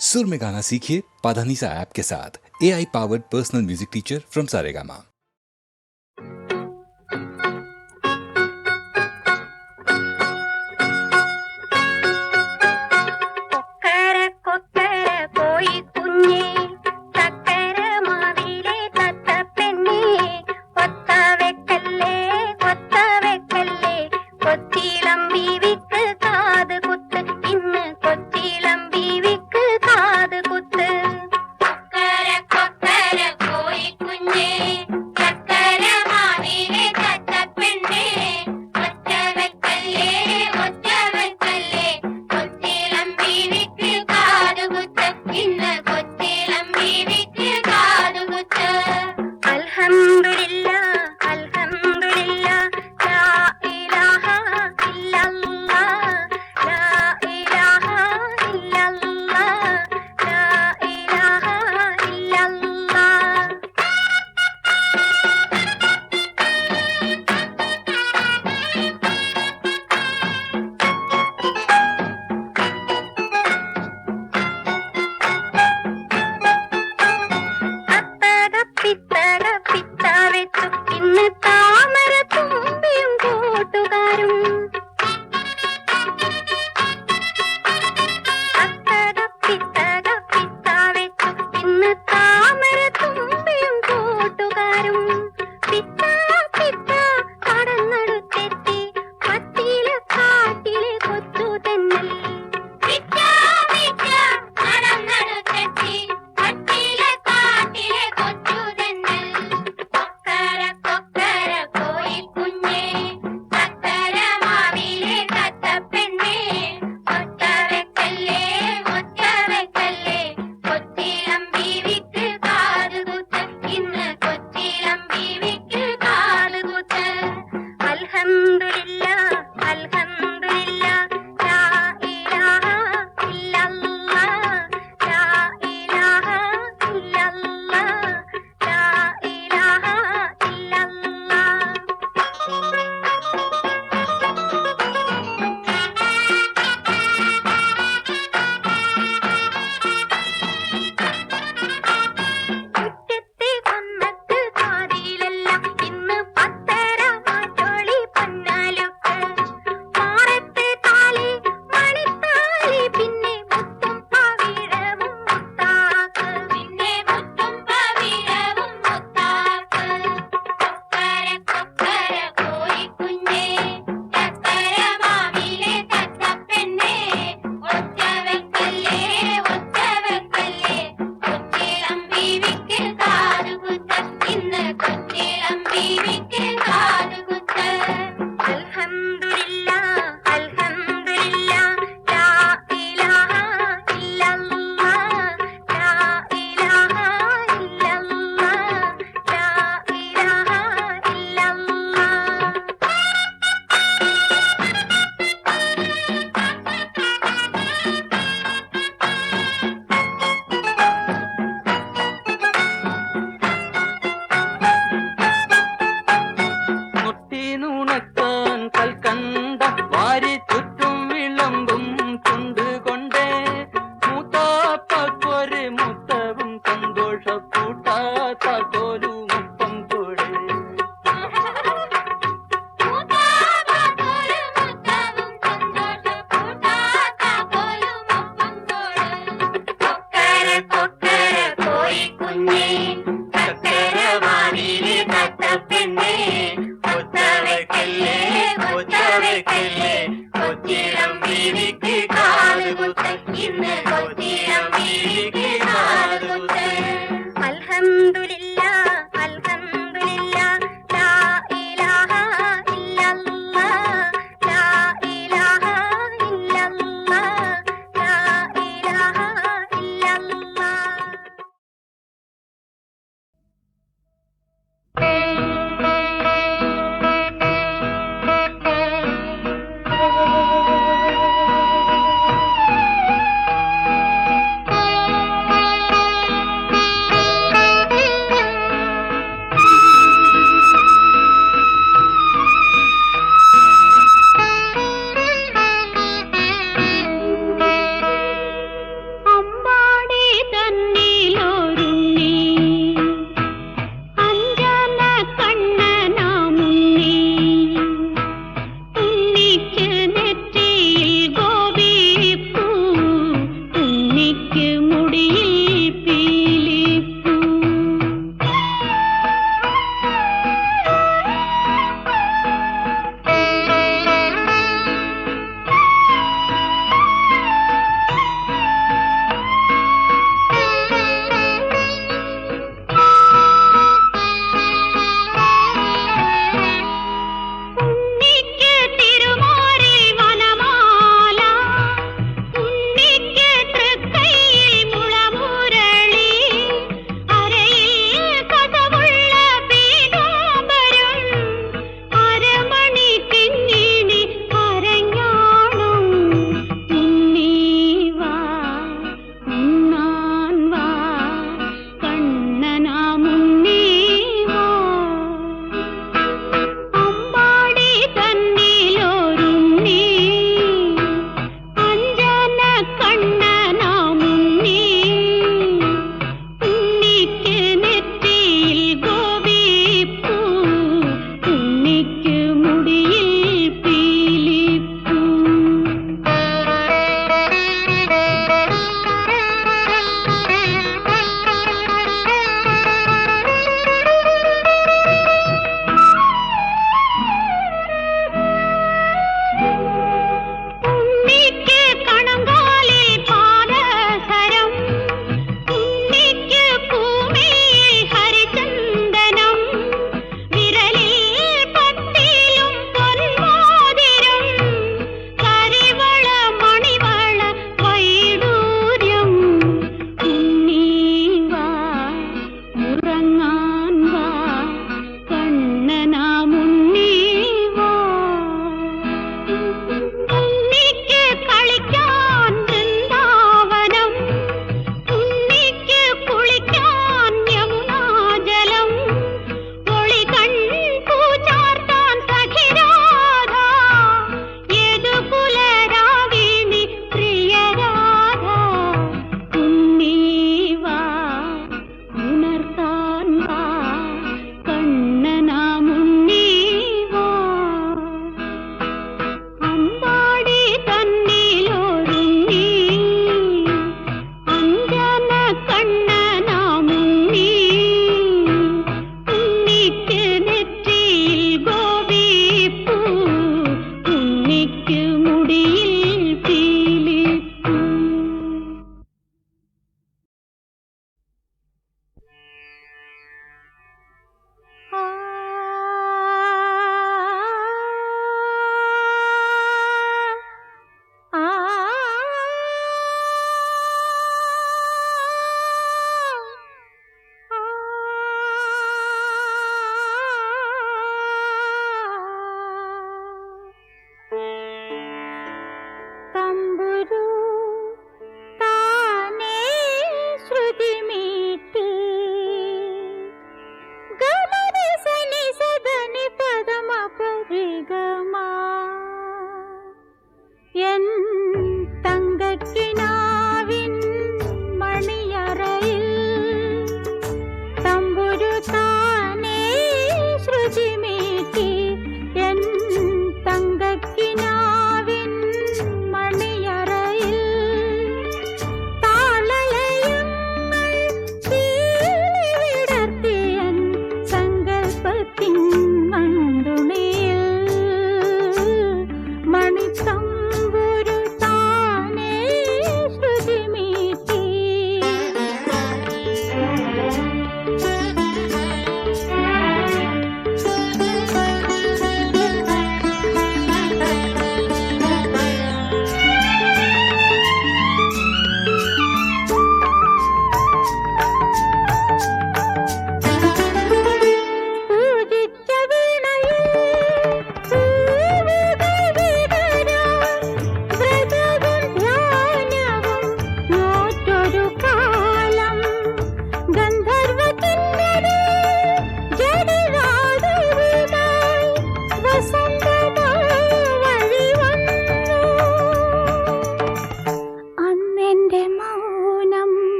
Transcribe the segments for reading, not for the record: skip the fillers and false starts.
सुर में गाना सीखिए पाधानीसा ऐप के साथ। AI powered personal music teacher from Saregama.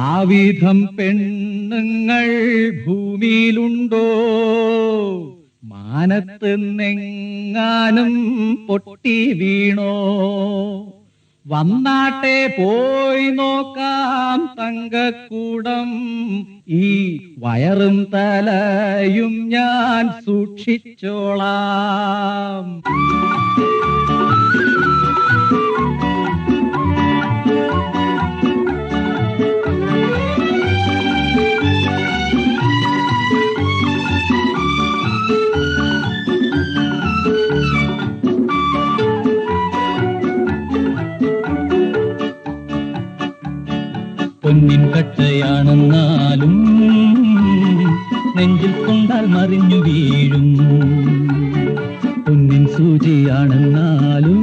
ആവിധം പെണ്ണുങ്ങൾ ഭൂമിയിലുണ്ടോ? മാനത്ത് നെങ്ങാനും പൊട്ടി വീണോ? വന്നാട്ടെ പോയി നോക്കാം തങ്കക്കൂടം, ഈ വയറും തലയും ഞാൻ സൂക്ഷിച്ചോളാം. പൊന്നിൻ കട്ടയാണെന്നാലും നെഞ്ചിൽ കൊണ്ടാൽ മറിഞ്ഞു വീഴും. പൊന്നിൻ സൂചിയാണെന്നാലും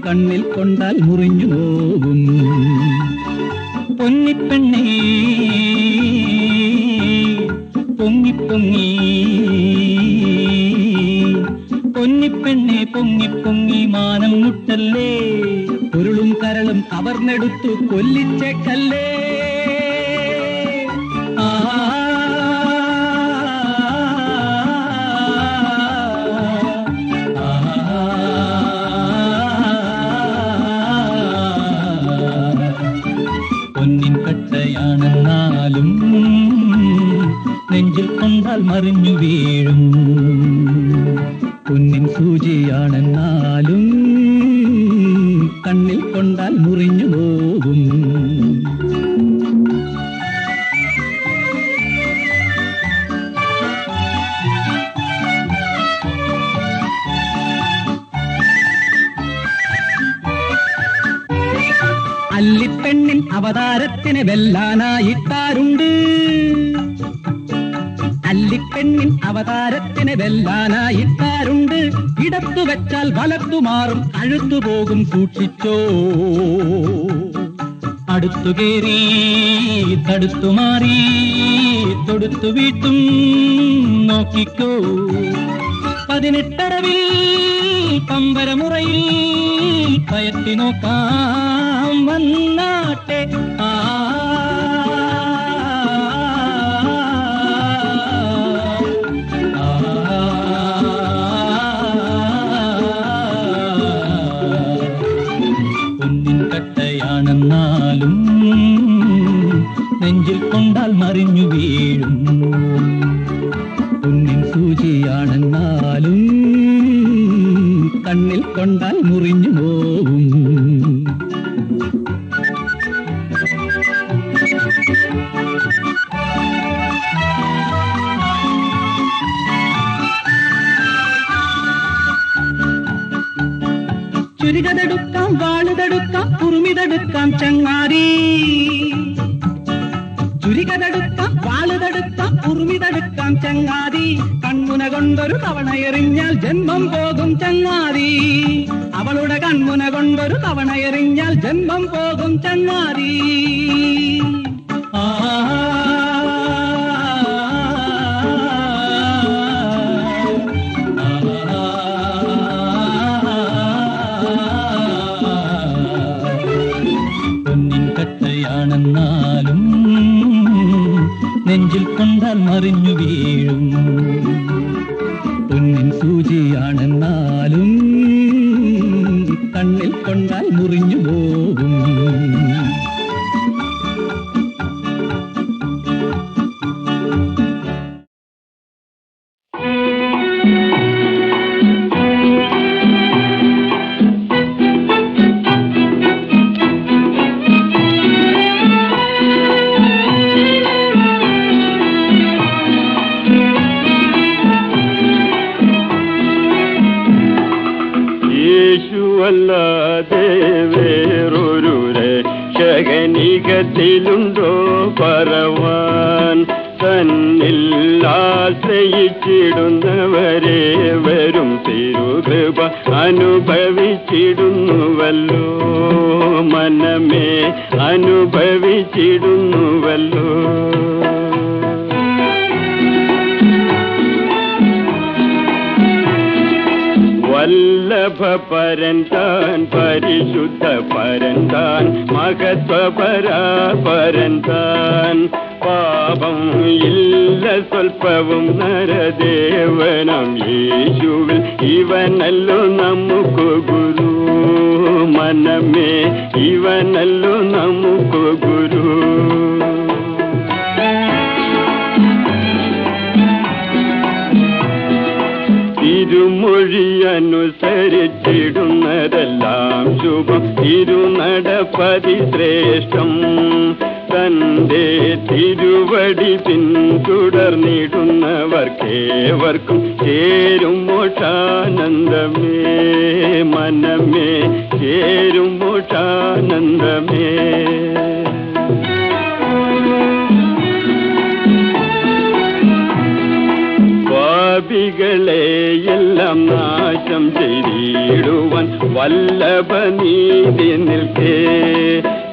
കണ്ണിൽ കൊണ്ടാൽ മുറിഞ്ഞു പോകും. പൊന്നിപ്പെണ്ണേ പൊങ്ങി പൊങ്ങി, പൊന്നിപ്പെണ്ണെ പൊങ്ങി പൊങ്ങി മാനം മുട്ടല്ലേ, പൊരുളും കരളും കവർന്നെടുത്തു കൊല്ലിച്ചേക്കല്ലേ. പൊന്നിൻ കട്ടയാണെന്നാലും നെഞ്ചിൽ കൊണ്ടാൽ മറിഞ്ഞു വീഴും. പൊന്നിൻ സൂചിയാണെന്നാലും കണ്ണിൽ കൊണ്ടാൽ മുറിഞ്ഞു പോകും. അല്ലിപ്പെണ്ണിൻ അവതാരത്തിന് വെല്ലാനായിട്ടാരുണ്ട്? അല്ലിപ്പെണ്ണിൻ അവതാരത്തിന് വെല്ലാനായിട്ടാരുണ്ട്? ഇടത്തു വെച്ചാൽ വലത്തു മാറും, കഴുത്തു പോകും, സൂക്ഷിച്ചോ. അടുത്തു കേറി തടുത്തു മാറി തൊടുത്തു വീട്ടും, നോക്കിക്കോ. 18 പമ്പരമുറയിൽ പയറ്റി നോക്കാം വന്നാട്ടെ. പൊന്നിൻ കട്ടയാണെന്നാലും നെഞ്ചിൽ കൊണ്ടാൽ മറിഞ്ഞു വീഴും. സൂചിയാണെന്നാലും കണ്ണിൽ കൊണ്ടാൽ മുറിഞ്ഞു പോവും. ചുരികതെടുക്കാം, വാളുതെടുക്കാം, കുറുമിതെടുക്കാം ചങ്ങാതി. ചുരികതെടുക്കാം, വാളുതെടുക്കാം, കുറുമിതെടുക്കാം ചങ്ങാതി. കൺമുന കൊണ്ടൊരു തവണ എറിഞ്ഞാൽ ജന്മം പോകും ചങ്ങാതി. അവളുടെ കൺമുന കൊണ്ടൊരു തവണ എറിഞ്ഞാൽ ജന്മം പോകും ചങ്ങാതി. ാണെന്നാലും നെഞ്ചിൽ കൊണ്ടാൽ മറിഞ്ഞു വീഴും. പൊന്നിൻ സൂചിയാണെന്നാലും കണ്ണിൽ കൊണ്ടാൽ മുറിഞ്ഞു പോകും. യേശുവല്ലാതെ വേറൊരു രക്ഷകനികത്തിലുണ്ടോ പറവാൻ? തന്നിൽ ആശ്രയിച്ചിടുന്നവരെ വരും തിരുകൃപ അനുഭവിച്ചിടുന്നുവല്ലോ. മനമേ അനുഭവിച്ചിടുന്നുവല്ലോ. വല്ലഭ പരൻ താൻ, പരിശുദ്ധ പരൻ താൻ, മഹത്വപരാപരൻ താൻ. പാപം ഇല്ല സ്വൽപ്പവും നരദേവനം യേശുവിൽ ഇവനല്ലോ നമുക്ക് ഗുരു. മനമേ ഇവനല്ലോ നമുക്ക് ഗുരു. തിരുമൊഴി അനുസരിച്ചിടുന്നതെല്ലാം ശുഭം, തിരുനടപതി ശ്രേഷ്ഠം. തന്റെ തിരുവടി പിന്തുടർന്നിടുന്നവർക്കേവർക്കും ചേരും മോക്ഷാനന്ദമേ. മനമേ ചേരും മോക്ഷാനന്ദമേ. പാപികളെയെല്ലാം നാശം ചെയ്തിടുവാൻ വല്ലഭ നീതി നിൽക്കേ.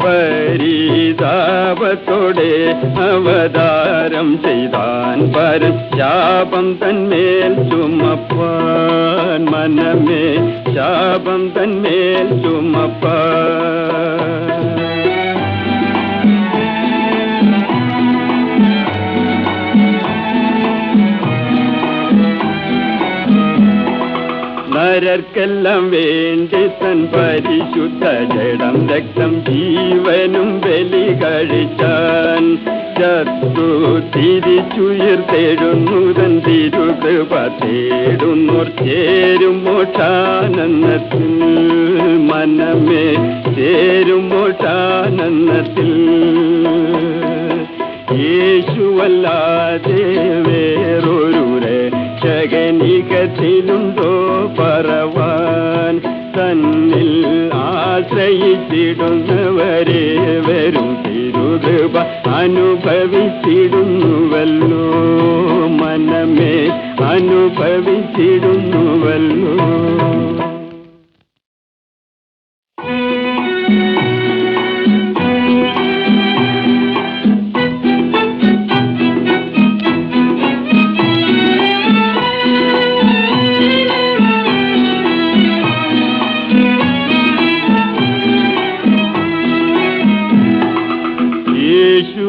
പരിതാപത്തോടെ അവതാരം ചെയ്താൻ പരൻ, ശാപം തന്മേൽ ചുമപ്പാൻ. മനമേ ശാപം തന്മേൽ ചുമപ്പാൻ. നരർക്കെല്ലാം വേണ്ടി തൻ പരിശുദ്ധ ജഡം രക്തം ജീവനും ബലി കഴിച്ചാൻ. ചത്തു തിരിച്ചുയർത്തെഴുന്നു തൻ തിരുകൃപ തേടുന്നോർ ചേരും മോക്ഷാനന്ദത്തിൽ. മനമേ ചേരും മോക്ഷാനന്ദത്തിൽ. യേശുവല്ലാതെ വേറൊരു രക്ഷകനികത്തിലുണ്ടോ പറവാൻ? തന്നിൽ ആശ്രയിച്ചിടുന്നവരെ വരും തിരുകൃപ അനുഭവിച്ചിടുന്നുവല്ലോ. മനമേ അനുഭവിച്ചിടുന്നുവല്ലോ.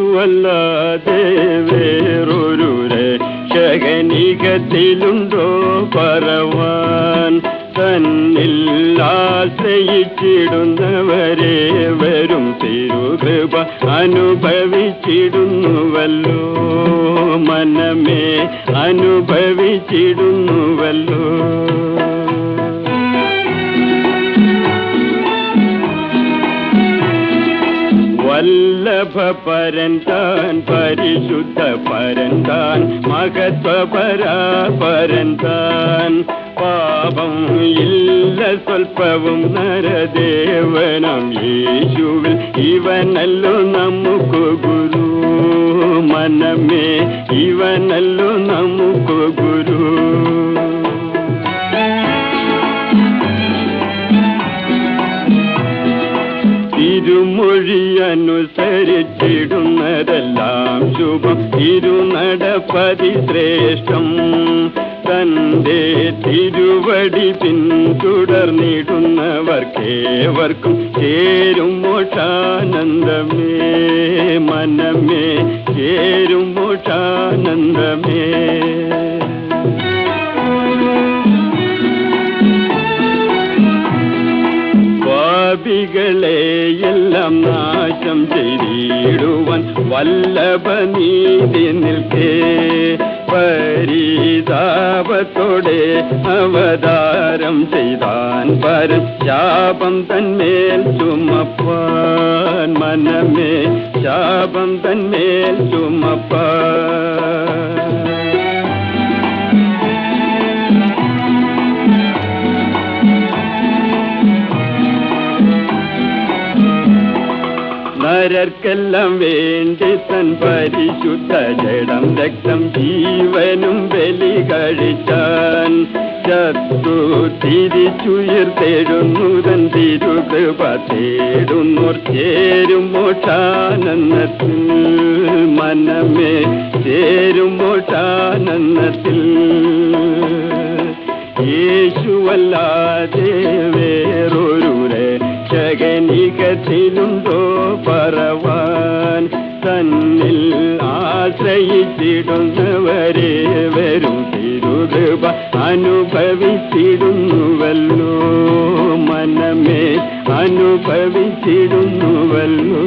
യേശുവല്ലാതെ വേറൊരു രക്ഷകനികത്തിലുണ്ടോ പറവാൻ? തന്നിൽ ആശ്രയിച്ചിടുന്നവരെ വരും തിരുകൃപ അനുഭവിച്ചിടുന്നുവല്ലോ മനമേ അനുഭവിച്ചിടുന്നുവല്ലോ വല്ലഭ പരൻ താൻ പരിശുദ്ധ പരൻ താൻ മഹത്വപരാപരൻ താൻ പാപം ഇല്ല സ്വൽപ്പവും നരദേവനം യേശുവിൽ ഇവനല്ലോ നമുക്ക് ഗുരു മനമേ ഇവനല്ലോ നമുക്ക് ഗുരു തിരുമൊഴി അനുസരിച്ചിടുന്നതെല്ലാം ശുഭം തിരുനടപതി ശ്രേഷ്ഠം തന്റെ തിരുവടി പിന്തുടർന്നിടുന്നവർക്കേവർക്കും ചേരും മോക്ഷാനന്ദമേ മനമേ ചേരും മോക്ഷാനന്ദമേ പാപികളെയെല്ലാം നാശം ചെയ്തിടുവാൻ വല്ലഭ നീതി നിൽക്കേ പരിതാപത്തോടെ അവതാരം ചെയ്താൻ പരൻ ശാപം തന്മേൽ ചുമപ്പാൻ മനമേ ശാപം തന്മേൽ ചുമപ്പാൻ നരർക്കെല്ലാം വേണ്ടി തൻ പരിശുദ്ധ ജഡം രക്തം ജീവനും ബലി കഴിച്ചാൻ ചത്തു തിരിച്ചുയർത്തെഴുന്നു തൻ തിരുകൃപ തേടുന്നോർ ചേരും മോക്ഷാനന്ദത്തിൽ മനമേ ചേരും മോക്ഷാനന്ദത്തിൽ യേശുവല്ലാതെ വേറൊരു രക്ഷകനികത്തിലുണ്ടോ പറവാൻ തന്നിൽ ആശ്രയിച്ചിടുന്നവരെ വരും തിരുകൃപ അനുഭവിച്ചിടുന്നുവല്ലോ മനമേ അനുഭവിച്ചിടുന്നുവല്ലോ